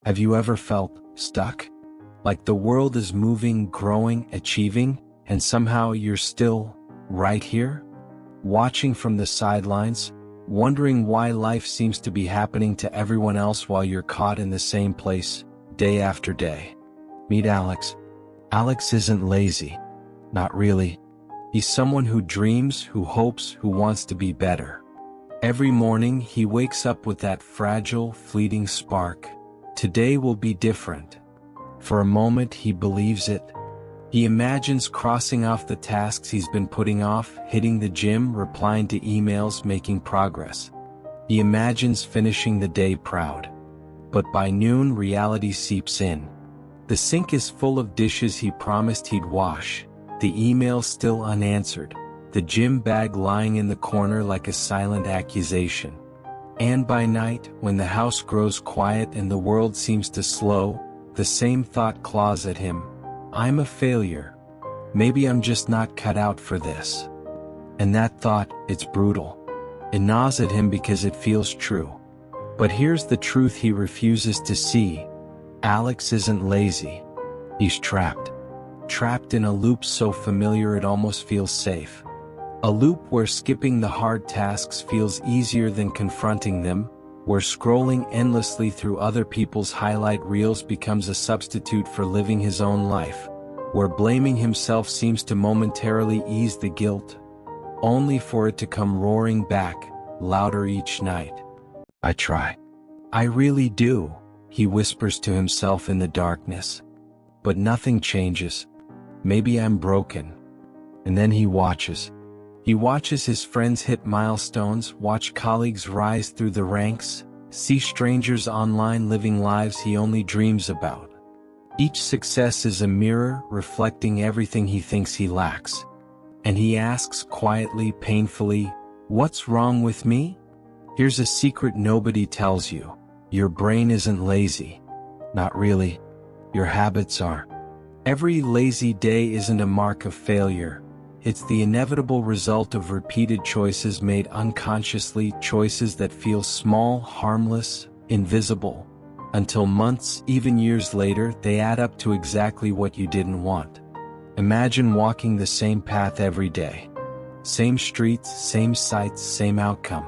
Have you ever felt stuck? Like the world is moving, growing, achieving, and somehow you're still right here? Watching from the sidelines, wondering why life seems to be happening to everyone else while you're caught in the same place, day after day. Meet Alex. Alex isn't lazy. Not really. He's someone who dreams, who hopes, who wants to be better. Every morning he wakes up with that fragile, fleeting spark. Today will be different. For a moment he believes it. He imagines crossing off the tasks he's been putting off, hitting the gym, replying to emails, making progress. He imagines finishing the day proud. But by noon reality seeps in. The sink is full of dishes he promised he'd wash, the emails still unanswered, the gym bag lying in the corner like a silent accusation. And by night, when the house grows quiet and the world seems to slow, the same thought claws at him. I'm a failure. Maybe I'm just not cut out for this. And that thought, it's brutal. It gnaws at him because it feels true. But here's the truth he refuses to see. Alex isn't lazy. He's trapped. Trapped in a loop so familiar it almost feels safe. A loop where skipping the hard tasks feels easier than confronting them, where scrolling endlessly through other people's highlight reels becomes a substitute for living his own life, where blaming himself seems to momentarily ease the guilt, only for it to come roaring back, louder each night. I try. I really do, he whispers to himself in the darkness. But nothing changes. Maybe I'm broken. And then he watches. He watches his friends hit milestones, watch colleagues rise through the ranks, see strangers online living lives he only dreams about. Each success is a mirror reflecting everything he thinks he lacks. And he asks quietly, painfully, what's wrong with me? Here's a secret nobody tells you. Your brain isn't lazy. Not really. Your habits are. Every lazy day isn't a mark of failure. It's the inevitable result of repeated choices made unconsciously, choices that feel small, harmless, invisible. Until months, even years later, they add up to exactly what you didn't want. Imagine walking the same path every day. Same streets, same sights, same outcome.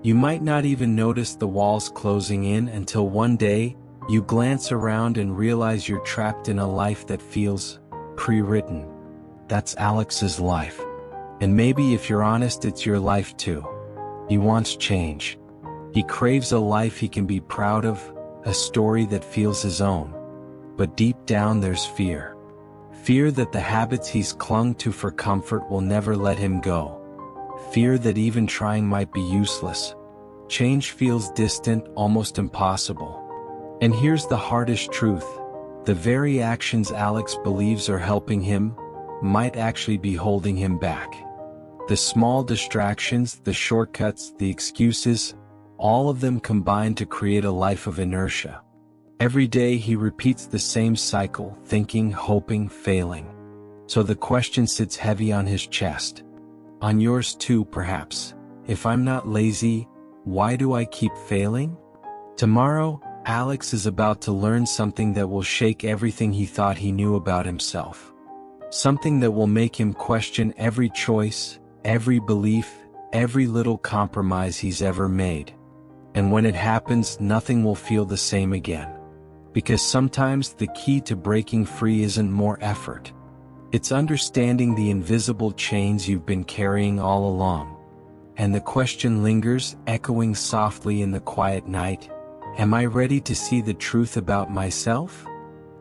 You might not even notice the walls closing in until one day, you glance around and realize you're trapped in a life that feels pre-written. That's Alex's life. And maybe if you're honest, it's your life too. He wants change. He craves a life he can be proud of, a story that feels his own. But deep down there's fear. Fear that the habits he's clung to for comfort will never let him go. Fear that even trying might be useless. Change feels distant, almost impossible. And here's the hardest truth. The very actions Alex believes are helping him might actually be holding him back. The small distractions, the shortcuts, the excuses, all of them combine to create a life of inertia. Every day he repeats the same cycle, thinking, hoping, failing. So the question sits heavy on his chest. On yours too, perhaps. If I'm not lazy, why do I keep failing? Tomorrow, Alex is about to learn something that will shake everything he thought he knew about himself. Something that will make him question every choice, every belief, every little compromise he's ever made. And when it happens, nothing will feel the same again. Because sometimes the key to breaking free isn't more effort. It's understanding the invisible chains you've been carrying all along. And the question lingers, echoing softly in the quiet night. Am I ready to see the truth about myself?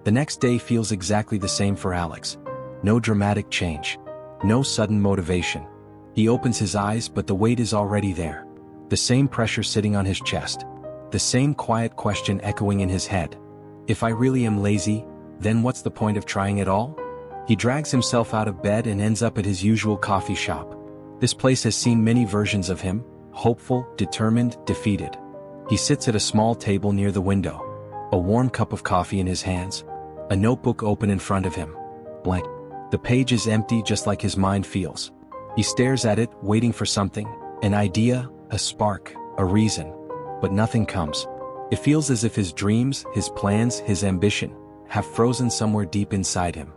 The next day feels exactly the same for Alex. No dramatic change. No sudden motivation. He opens his eyes, but the weight is already there. The same pressure sitting on his chest. The same quiet question echoing in his head. If I really am lazy, then what's the point of trying at all? He drags himself out of bed and ends up at his usual coffee shop. This place has seen many versions of him, hopeful, determined, defeated. He sits at a small table near the window, a warm cup of coffee in his hands, a notebook open in front of him. Blank. The page is empty, just like his mind feels. He stares at it, waiting for something, an idea, a spark, a reason. But nothing comes. It feels as if his dreams, his plans, his ambition have frozen somewhere deep inside him.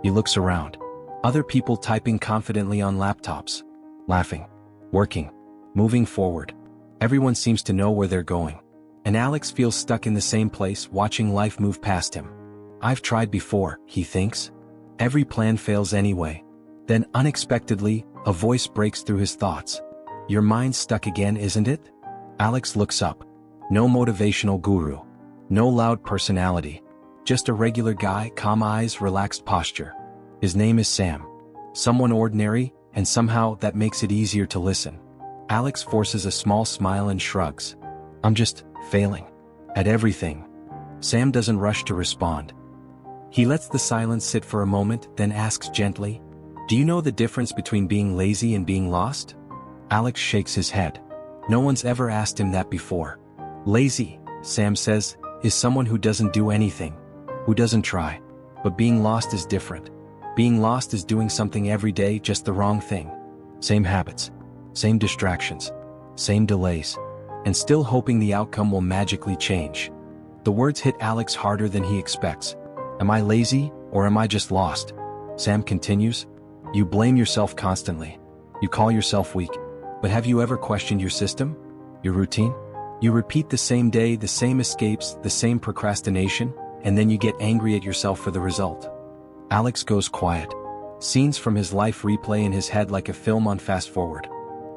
He looks around. Other people typing confidently on laptops, laughing, working, moving forward. Everyone seems to know where they're going. And Alex feels stuck in the same place, watching life move past him. I've tried before, he thinks. Every plan fails anyway. Then unexpectedly, a voice breaks through his thoughts. Your mind's stuck again, isn't it? Alex looks up. No motivational guru. No loud personality. Just a regular guy, calm eyes, relaxed posture. His name is Sam. Someone ordinary, and somehow that makes it easier to listen. Alex forces a small smile and shrugs. I'm just failing at everything. Sam doesn't rush to respond. He lets the silence sit for a moment, then asks gently, do you know the difference between being lazy and being lost? Alex shakes his head. No one's ever asked him that before. Lazy, Sam says, is someone who doesn't do anything, who doesn't try. But being lost is different. Being lost is doing something every day, just the wrong thing. Same habits, same distractions, same delays, and still hoping the outcome will magically change. The words hit Alex harder than he expects. Am I lazy, or am I just lost? Sam continues. You blame yourself constantly. You call yourself weak. But have you ever questioned your system? Your routine? You repeat the same day, the same escapes, the same procrastination, and then you get angry at yourself for the result. Alex goes quiet. Scenes from his life replay in his head like a film on fast forward.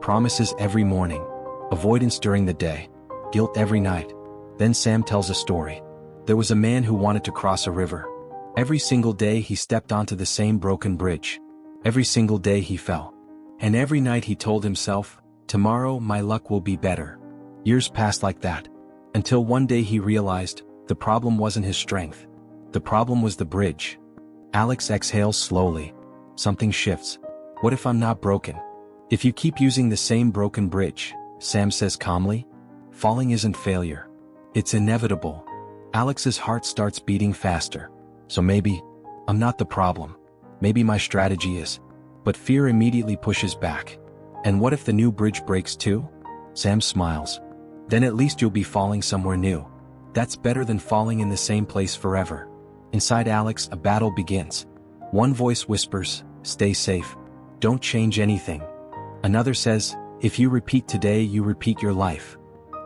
Promises every morning. Avoidance during the day. Guilt every night. Then Sam tells a story. There was a man who wanted to cross a river. Every single day he stepped onto the same broken bridge. Every single day he fell. And every night he told himself, tomorrow my luck will be better. Years passed like that. Until one day he realized, the problem wasn't his strength. The problem was the bridge. Alex exhales slowly. Something shifts. What if I'm not broken? If you keep using the same broken bridge, Sam says calmly, falling isn't failure. It's inevitable. Alex's heart starts beating faster. So maybe, I'm not the problem. Maybe my strategy is. But fear immediately pushes back. And what if the new bridge breaks too? Sam smiles. Then at least you'll be falling somewhere new. That's better than falling in the same place forever. Inside Alex, a battle begins. One voice whispers, stay safe. Don't change anything. Another says, if you repeat today, you repeat your life.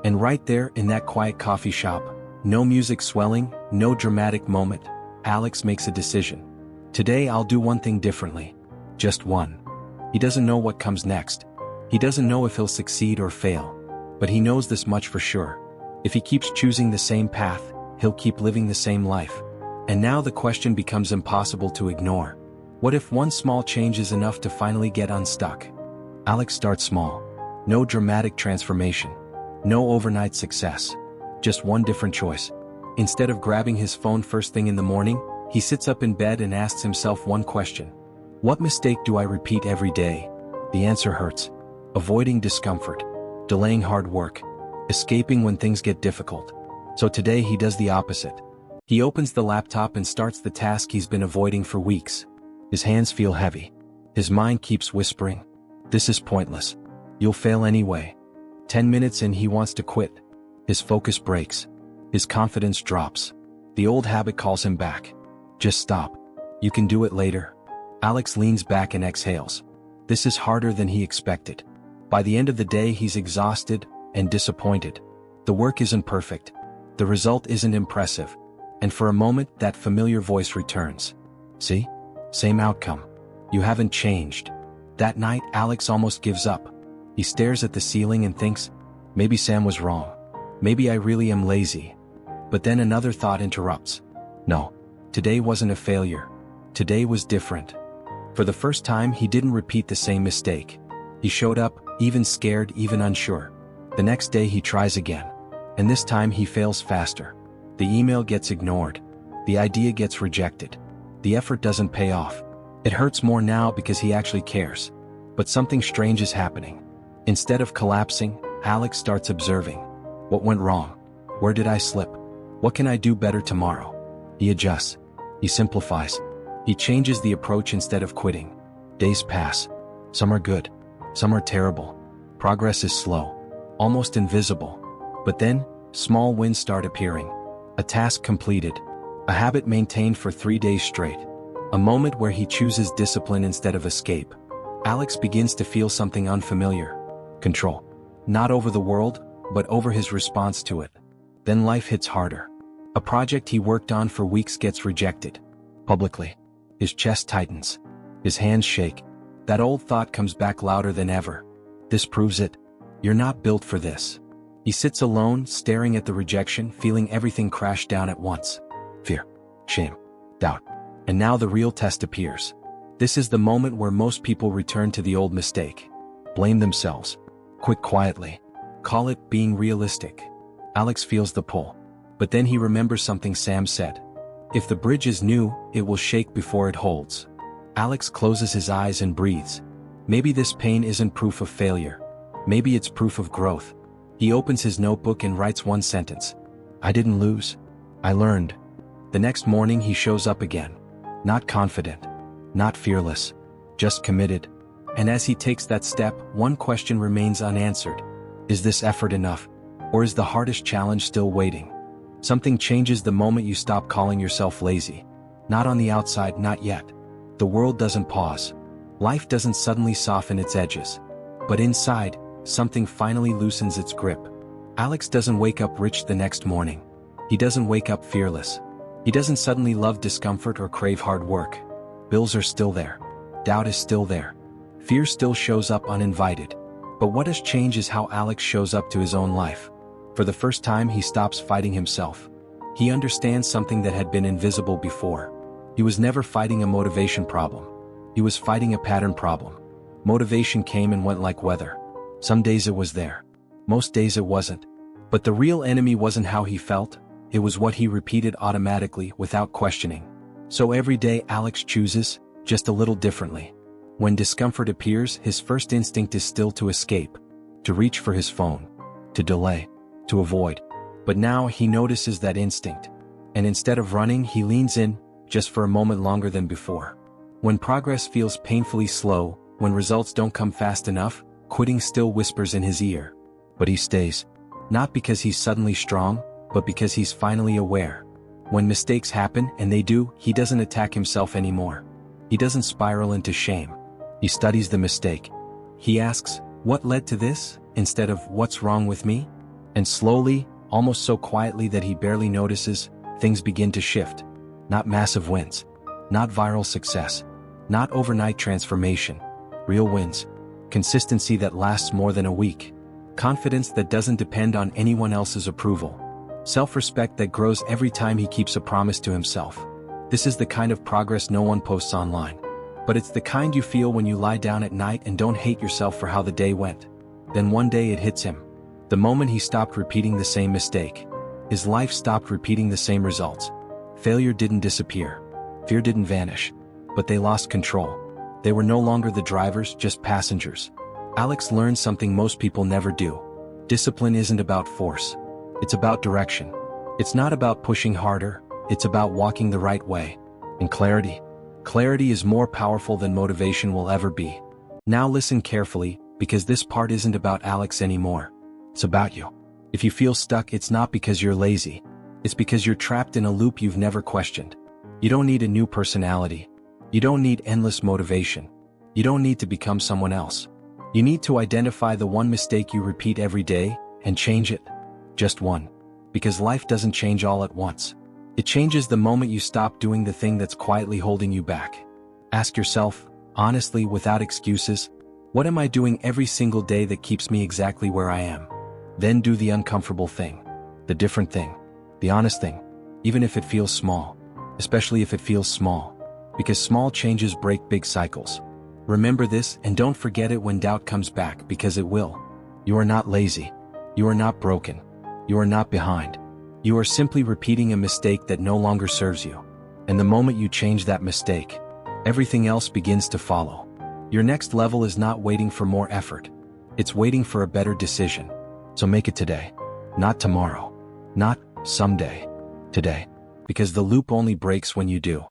And right there in that quiet coffee shop, no music swelling, no dramatic moment, Alex makes a decision. Today I'll do one thing differently. Just one. He doesn't know what comes next. He doesn't know if he'll succeed or fail. But he knows this much for sure. If he keeps choosing the same path, he'll keep living the same life. And now the question becomes impossible to ignore. What if one small change is enough to finally get unstuck? Alex starts small. No dramatic transformation. No overnight success. Just one different choice. Instead of grabbing his phone first thing in the morning, he sits up in bed and asks himself one question. What mistake do I repeat every day? The answer hurts. Avoiding discomfort. Delaying hard work. Escaping when things get difficult. So today he does the opposite. He opens the laptop and starts the task he's been avoiding for weeks. His hands feel heavy. His mind keeps whispering, this is pointless. You'll fail anyway. 10 minutes in, he wants to quit. His focus breaks. His confidence drops. The old habit calls him back. Just stop. You can do it later. Alex leans back and exhales. This is harder than he expected. By the end of the day, he's exhausted and disappointed. The work isn't perfect. The result isn't impressive. And for a moment, that familiar voice returns. See? Same outcome. You haven't changed. That night, Alex almost gives up. He stares at the ceiling and thinks, maybe Sam was wrong. Maybe I really am lazy. But then another thought interrupts. No, today wasn't a failure. Today was different. For the first time, he didn't repeat the same mistake. He showed up, even scared, even unsure. The next day he tries again. And this time he fails faster. The email gets ignored. The idea gets rejected. The effort doesn't pay off. It hurts more now because he actually cares. But something strange is happening. Instead of collapsing, Alex starts observing. What went wrong? Where did I slip? What can I do better tomorrow? He adjusts. He simplifies. He changes the approach instead of quitting. Days pass. Some are good. Some are terrible. Progress is slow. Almost invisible. But then, Small wins start appearing. A task completed. A habit maintained for 3 days straight. A moment where he chooses discipline instead of escape. Alex begins to feel something unfamiliar. Control. Not over the world, but over his response to it. Then life hits harder. A project he worked on for weeks gets rejected. Publicly. His chest tightens. His hands shake. That old thought comes back louder than ever. This proves it. You're not built for this. He sits alone, staring at the rejection, feeling everything crash down at once. Fear. Shame. Doubt. And now the real test appears. This is the moment where most people return to the old mistake. Blame themselves. Quit quietly. Call it being realistic. Alex feels the pull. But then he remembers something Sam said. If the bridge is new, it will shake before it holds. Alex closes his eyes and breathes. Maybe this pain isn't proof of failure. Maybe it's proof of growth. He opens his notebook and writes one sentence. I didn't lose. I learned. The next morning he shows up again. Not confident. Not fearless. Just committed. And as he takes that step, one question remains unanswered. Is this effort enough? Or is the hardest challenge still waiting? Something changes the moment you stop calling yourself lazy. Not on the outside, not yet. The world doesn't pause. Life doesn't suddenly soften its edges. But inside, something finally loosens its grip. Alex doesn't wake up rich the next morning. He doesn't wake up fearless. He doesn't suddenly love discomfort or crave hard work. Bills are still there. Doubt is still there. Fear still shows up uninvited. But what has changed is how Alex shows up to his own life. For the first time, he stops fighting himself. He understands something that had been invisible before. He was never fighting a motivation problem. He was fighting a pattern problem. Motivation came and went like weather. Some days it was there. Most days it wasn't. But the real enemy wasn't how he felt, it was what he repeated automatically without questioning. So every day Alex chooses, just a little differently. When discomfort appears, his first instinct is still to escape, to reach for his phone, to delay, to avoid. But now he notices that instinct. And instead of running, he leans in, just for a moment longer than before. When progress feels painfully slow, when results don't come fast enough, quitting still whispers in his ear. But he stays. Not because he's suddenly strong, but because he's finally aware. When mistakes happen, and they do, he doesn't attack himself anymore. He doesn't spiral into shame. He studies the mistake. He asks, what led to this, instead of what's wrong with me? And slowly, almost so quietly that he barely notices, things begin to shift. Not massive wins. Not viral success. Not overnight transformation. Real wins. Consistency that lasts more than a week. Confidence that doesn't depend on anyone else's approval. Self-respect that grows every time he keeps a promise to himself. This is the kind of progress no one posts online. But it's the kind you feel when you lie down at night and don't hate yourself for how the day went. Then one day it hits him. The moment he stopped repeating the same mistake. His life stopped repeating the same results. Failure didn't disappear. Fear didn't vanish. But they lost control. They were no longer the drivers, just passengers. Alex learned something most people never do. Discipline isn't about force. It's about direction. It's not about pushing harder, it's about walking the right way. And clarity. Clarity is more powerful than motivation will ever be. Now listen carefully, because this part isn't about Alex anymore. It's about you. If you feel stuck, it's not because you're lazy. It's because you're trapped in a loop you've never questioned. You don't need a new personality. You don't need endless motivation. You don't need to become someone else. You need to identify the one mistake you repeat every day, and change it. Just one. Because life doesn't change all at once. It changes the moment you stop doing the thing that's quietly holding you back. Ask yourself, honestly, without excuses, what am I doing every single day that keeps me exactly where I am? Then do the uncomfortable thing. The different thing. The honest thing. Even if it feels small. Especially if it feels small. Because small changes break big cycles. Remember this and don't forget it when doubt comes back, because it will. You are not lazy. You are not broken. You are not behind. You are simply repeating a mistake that no longer serves you. And the moment you change that mistake, everything else begins to follow. Your next level is not waiting for more effort. It's waiting for a better decision. So make it today. Not tomorrow. Not someday. Today. Because the loop only breaks when you do.